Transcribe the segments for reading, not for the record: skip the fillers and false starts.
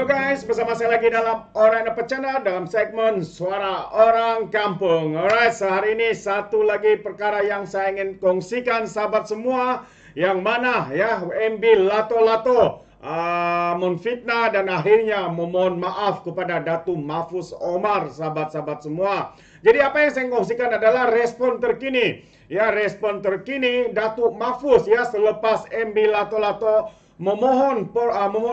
Halo guys, bersama saya lagi dalam Orang Dapat Channel dalam segmen Suara Orang Kampung. Alright, sehari ini satu lagi perkara yang saya ingin kongsikan sahabat semua, yang mana ya MB Lato-Lato menfitnah dan akhirnya memohon maaf kepada Datuk Mahfuz Omar, sahabat-sahabat semua. Jadi apa yang saya kongsikan adalah respon terkini. Ya, respon terkini Datuk Mahfuz ya selepas MB Lato-Lato memohon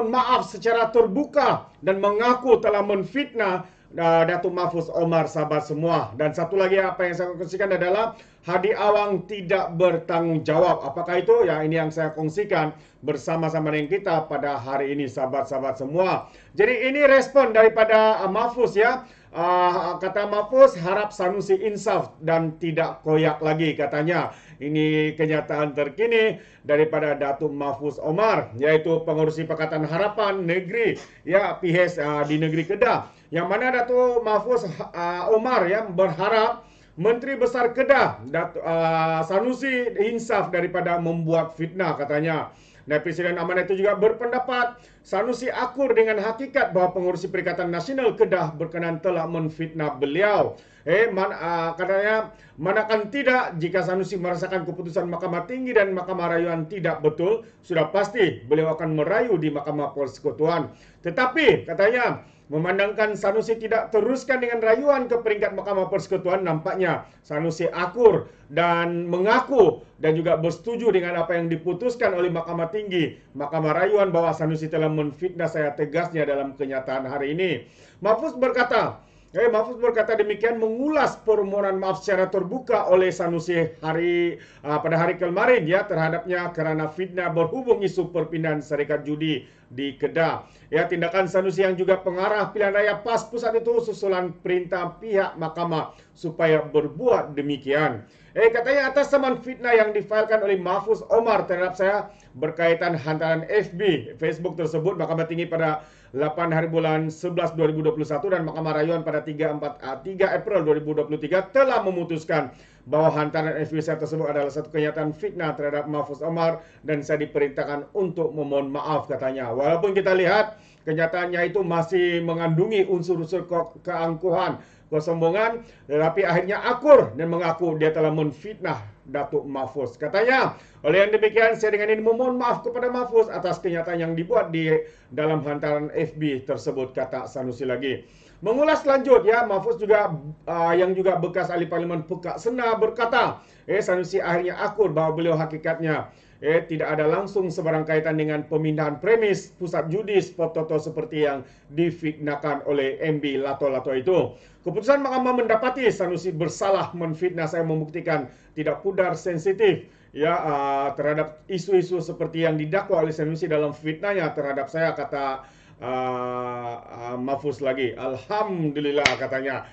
maaf secara terbuka dan mengaku telah menfitnah Datuk Mahfuz Omar, sahabat semua. Dan satu lagi apa yang saya kongsikan adalah Hadi Awang tidak bertanggung jawab. Apakah itu? Ya, ini yang saya kongsikan bersama-sama dengan kita pada hari ini, sahabat-sahabat semua. Jadi ini respon daripada Mahfuz ya. Kata Mahfuz, harap Sanusi insaf dan tidak koyak lagi, katanya. Ini kenyataan terkini daripada Datuk Mahfuz Omar, yaitu pengurusi Pakatan Harapan Negeri ya PHS di negeri Kedah, yang mana Datuk Mahfuz Omar ya berharap Menteri Besar Kedah Sanusi insaf daripada membuat fitnah, katanya. Dan Presiden Amanah itu juga berpendapat Sanusi akur dengan hakikat bahawa pengurusi Perikatan Nasional Kedah berkenan telah menfitnah beliau. Katanya, manakan tidak jika Sanusi merasakan keputusan Mahkamah Tinggi dan Mahkamah Rayuan tidak betul, sudah pasti beliau akan merayu di Mahkamah Persekutuan. Tetapi katanya, memandangkan Sanusi tidak teruskan dengan rayuan ke peringkat Mahkamah Persekutuan, nampaknya Sanusi akur dan mengaku dan juga bersetuju dengan apa yang diputuskan oleh Mahkamah Tinggi, Mahkamah Rayuan, bahwa Sanusi telah menfitnah saya, tegasnya dalam kenyataan hari ini. Mahfuz berkata demikian mengulas permohonan maaf secara terbuka oleh Sanusi pada hari kemarin ya terhadapnya kerana fitnah berhubung isu perpindahan syarikat judi di Kedah. Ya, tindakan Sanusi yang juga pengarah pilihan raya PAS pusat itu susulan perintah pihak mahkamah supaya berbuat demikian. Katanya atas saman fitnah yang difailkan oleh Mahfuz Omar terhadap saya berkaitan hantaran Facebook tersebut, Mahkamah Tinggi pada 8 hari bulan 11 2021 dan Mahkamah Rayuan pada 3 April 2023 telah memutuskan bahwa hantaran FB saya tersebut adalah satu kenyataan fitnah terhadap Mahfuz Omar dan saya diperintahkan untuk memohon maaf, katanya. Walaupun kita lihat kenyataannya itu masih mengandungi unsur-unsur keangkuhan, kesombongan, tetapi akhirnya akur dan mengaku dia telah menfitnah Datuk Mahfuz, katanya. Oleh yang demikian, saya dengan ini memohon maaf kepada Mahfuz atas kenyataan yang dibuat di dalam hantaran FB tersebut, kata Sanusi lagi. Mengulas lanjut ya, Mahfuz juga yang juga bekas ahli Parlimen Pekak Sena berkata, Sanusi akhirnya akur bahawa beliau hakikatnya tidak ada langsung sebarang kaitan dengan pemindahan premis pusat judi spot toto seperti yang difitnahkan oleh MB Lato-Lato itu. Keputusan mahkamah mendapati Sanusi bersalah menfitnah saya, membuktikan tidak pudar sensitif ya terhadap isu-isu seperti yang didakwa oleh Sanusi dalam fitnahnya terhadap saya, kata Mahfuz lagi. Alhamdulillah, katanya.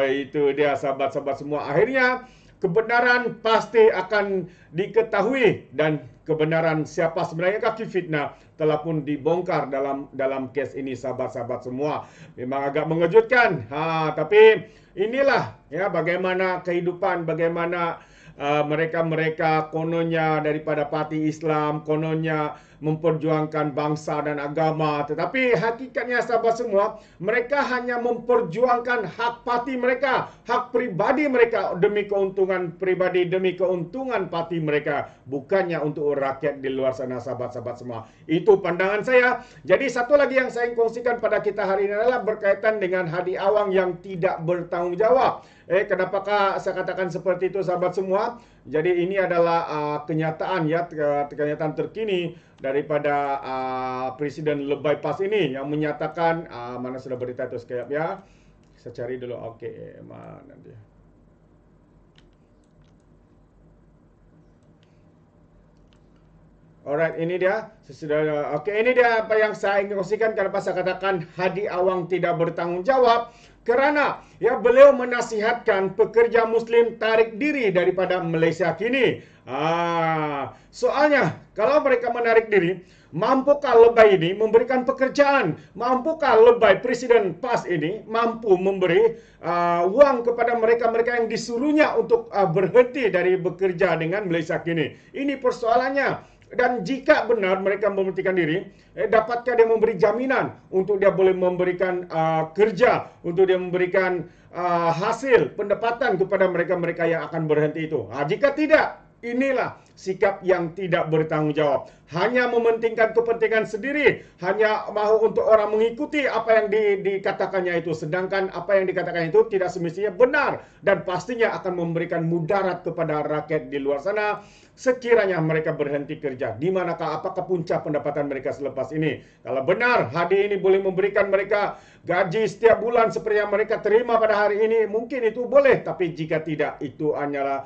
Itu dia, sahabat-sahabat semua. Akhirnya kebenaran pasti akan diketahui dan kebenaran siapa sebenarnya kaki fitnah telah pun dibongkar dalam kes ini, sahabat-sahabat semua. Memang agak mengejutkan. Tapi inilah ya bagaimana kehidupan, bagaimana mereka-mereka kononnya daripada parti Islam, kononnya memperjuangkan bangsa dan agama, tetapi hakikatnya sahabat semua, mereka hanya memperjuangkan hak parti mereka, hak pribadi mereka demi keuntungan pribadi, demi keuntungan parti mereka, bukannya untuk rakyat di luar sana, sahabat-sahabat semua. Itu pandangan saya. Jadi satu lagi yang saya ingin kongsikan pada kita hari ini adalah berkaitan dengan Hadi Awang yang tidak bertanggung jawab. Kenapakah saya katakan seperti itu, sahabat semua? Jadi ini adalah kenyataan ya, kenyataan terkini daripada Presiden Lebay PAS ini yang menyatakan, mana sudah berita itu sekejap ya. Saya cari dulu. Okey, mana dia? Alright, ini dia. Ini dia apa yang saya ingin kongsikan. Kenapa saya katakan Hadi Awang tidak bertanggung jawab? Kerana ya beliau menasihatkan pekerja Muslim tarik diri daripada Malaysia kini. Soalnya kalau mereka menarik diri, mampukah Lebay ini memberikan pekerjaan? Mampukah Lebay, Presiden PAS ini mampu memberi wang kepada mereka-mereka yang disuruhnya untuk berhenti dari bekerja dengan Malaysia kini? Ini persoalannya. Dan jika benar mereka memberhentikan diri, dapatkah dia memberi jaminan untuk dia boleh memberikan kerja, untuk dia memberikan hasil pendapatan kepada mereka-mereka yang akan berhenti itu? Jika tidak, inilah sikap yang tidak bertanggung jawab. Hanya mementingkan kepentingan sendiri, hanya mahu untuk orang mengikuti apa yang dikatakannya itu. Sedangkan apa yang dikatakan itu tidak semestinya benar dan pastinya akan memberikan mudarat kepada rakyat di luar sana sekiranya mereka berhenti kerja. Di manakah, apakah puncak pendapatan mereka selepas ini? Kalau benar Hadi ini boleh memberikan mereka gaji setiap bulan seperti yang mereka terima pada hari ini, mungkin itu boleh. Tapi jika tidak, itu hanyalah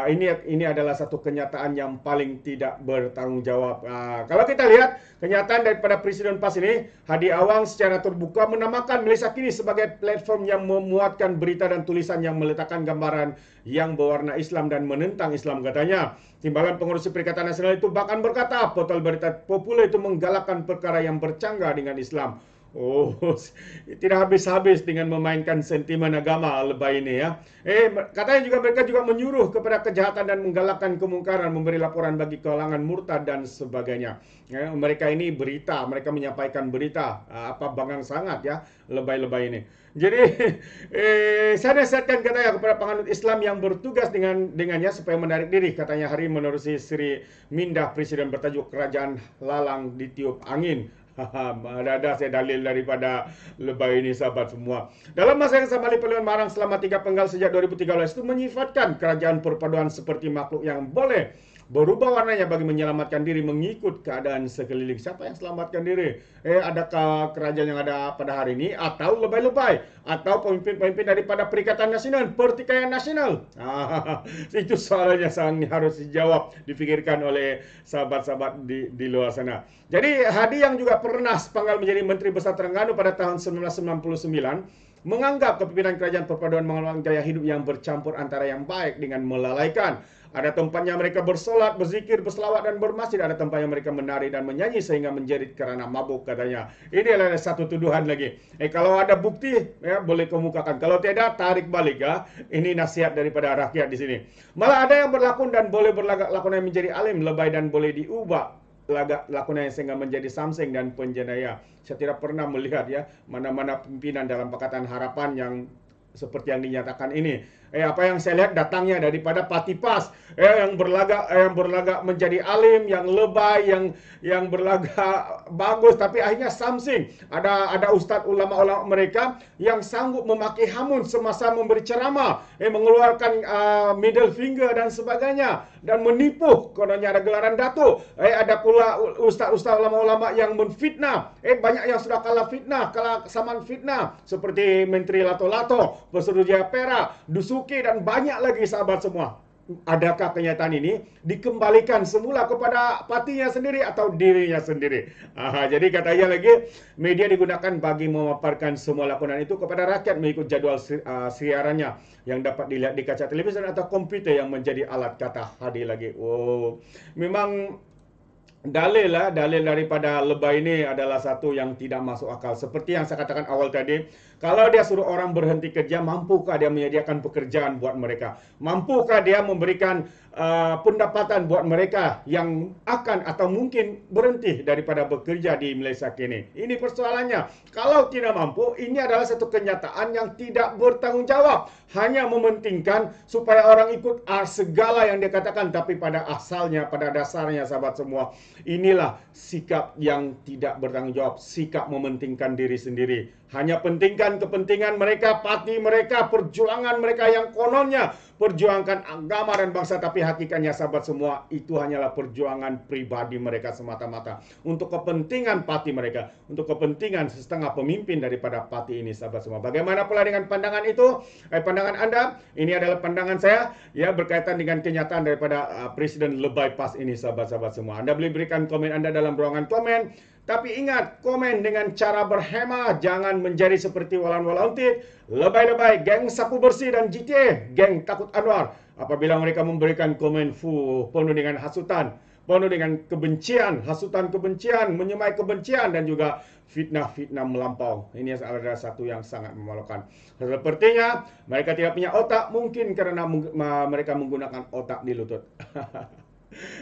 ini adalah satu kenyataan yang paling tidak bertanggung jawab. Kalau kita lihat kenyataan daripada Presiden PAS ini, Hadi Awang secara terbuka menamakan Malaysia Kini sebagai platform yang memuatkan berita dan tulisan yang meletakkan gambaran yang berwarna Islam dan menentang Islam, katanya. Timbalan Pengurusi Perikatan Nasional itu bahkan berkata, portal berita populer itu menggalakkan perkara yang bercanggah dengan Islam. Oh, tidak habis-habis dengan memainkan sentimen agama lebay ini ya. Katanya juga mereka juga menyuruh kepada kejahatan dan menggalakkan kemungkaran, memberi laporan bagi kalangan murtad dan sebagainya. Mereka ini berita, mereka menyampaikan berita. Apa bangang sangat ya, lebay-lebay ini. Jadi, saya nasihatkan katanya kepada penganut Islam yang bertugas dengannya supaya menarik diri. Katanya hari menerusi Sri Mindah, Presiden bertajuk Kerajaan Lalang Ditiup Angin. Ada saya dalil daripada lebay ini, sahabat semua. Dalam masa yang sama, Parlimen Marang selama 3 penggal sejak 2013 itu menyifatkan kerajaan perpaduan seperti makhluk yang boleh berubah warnanya bagi menyelamatkan diri mengikut keadaan sekeliling. Siapa yang selamatkan diri? Adakah kerajaan yang ada pada hari ini atau lebay-lebay atau pemimpin-pemimpin daripada Perikatan Nasional, Pertikaian Nasional? Itu soalnya harus dijawab, dipikirkan oleh sahabat-sahabat di luar sana. Jadi Hadi yang juga pernah sepanggal menjadi Menteri Besar Terengganu pada tahun 1999 menganggap kepimpinan kerajaan perpaduan mengelola gaya hidup yang bercampur antara yang baik dengan melalaikan. Ada tempatnya mereka bersolat, berzikir, berselawat dan bermasjid. Ada tempatnya mereka menari dan menyanyi sehingga menjerit kerana mabuk, katanya. Ini adalah satu tuduhan lagi. Kalau ada bukti, ya, boleh kemukakan. Kalau tidak, tarik balik ya. Ini nasihat daripada rakyat di sini. Malah ada yang berlakon dan boleh berlagak lakonnya menjadi alim, lebay dan boleh diubah lagak lakonnya sehingga menjadi samseng dan penjenayah. Saya tidak pernah melihat ya mana-mana pimpinan dalam Pakatan Harapan yang seperti yang dinyatakan ini. Apa yang saya lihat datangnya daripada parti PAS, yang berlagak menjadi alim, yang lebay, yang berlagak bagus, tapi akhirnya samsing. Ada ustaz ulama-ulama mereka yang sanggup memaki hamun semasa memberi ceramah, mengeluarkan middle finger dan sebagainya, dan menipu. Kononnya ada gelaran datuk. Ada pula ustaz-ustaz ulama-ulama yang menfitnah. Banyak yang sudah kalah fitnah, kalah saman fitnah, seperti Menteri Lato-Lato, Pesuruhjaya Perak, Dusuki, dan banyak lagi, sahabat semua. Adakah kenyataan ini dikembalikan semula kepada partinya sendiri atau dirinya sendiri? Jadi katanya lagi, media digunakan bagi memaparkan semua lakonan itu kepada rakyat mengikut jadual siarannya yang dapat dilihat di kaca televisi atau komputer yang menjadi alat, kata Hadi lagi. Memang dalil daripada lebay ini adalah satu yang tidak masuk akal. Seperti yang saya katakan awal tadi, kalau dia suruh orang berhenti kerja, mampukah dia menyediakan pekerjaan buat mereka? Mampukah dia memberikan pendapatan buat mereka yang akan atau mungkin berhenti daripada bekerja di Malaysia kini? Ini persoalannya. Kalau tidak mampu, ini adalah satu kenyataan yang tidak bertanggung jawab. Hanya mementingkan supaya orang ikut segala yang dia katakan, tapi pada asalnya, pada dasarnya, sahabat semua, inilah sikap yang tidak bertanggung jawab, sikap mementingkan diri sendiri. Hanya pentingkan kepentingan mereka, parti mereka, perjuangan mereka yang kononnya perjuangkan agama dan bangsa, tapi hakikatnya, sahabat semua, itu hanyalah perjuangan pribadi mereka semata-mata untuk kepentingan parti mereka, untuk kepentingan setengah pemimpin daripada parti ini, sahabat semua. Bagaimana pula dengan pandangan itu? Pandangan Anda? Ini adalah pandangan saya ya, berkaitan dengan kenyataan daripada Presiden lebay PAS ini, sahabat-sahabat semua. Anda boleh berikan komen Anda dalam ruangan komen. Tapi ingat, komen dengan cara berhemah, jangan menjadi seperti Walan Walauntit, lebay-lebay, geng Sapu Bersih dan GTA, geng Takut Anwar. Apabila mereka memberikan komen penuh dengan hasutan, penuh dengan kebencian, hasutan kebencian, menyemai kebencian, dan juga fitnah-fitnah melampau. Ini adalah satu yang sangat memalukan. Sepertinya mereka tidak punya otak, mungkin karena mereka menggunakan otak di lutut.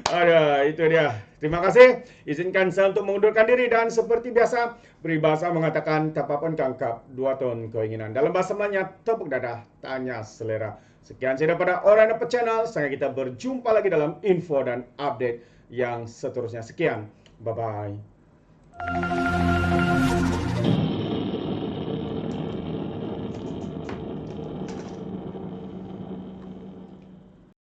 Ada, itu dia. Terima kasih. Izinkan saya untuk mengundurkan diri dan seperti biasa, peribahasa mengatakan tapapun kangkap, dua ton keinginan. Dalam bahasa Melayu, tepuk dada, tanya selera. Sekian saja daripada Orang Dapat Channel. Sampai kita berjumpa lagi dalam info dan update yang seterusnya. Sekian. Bye-bye.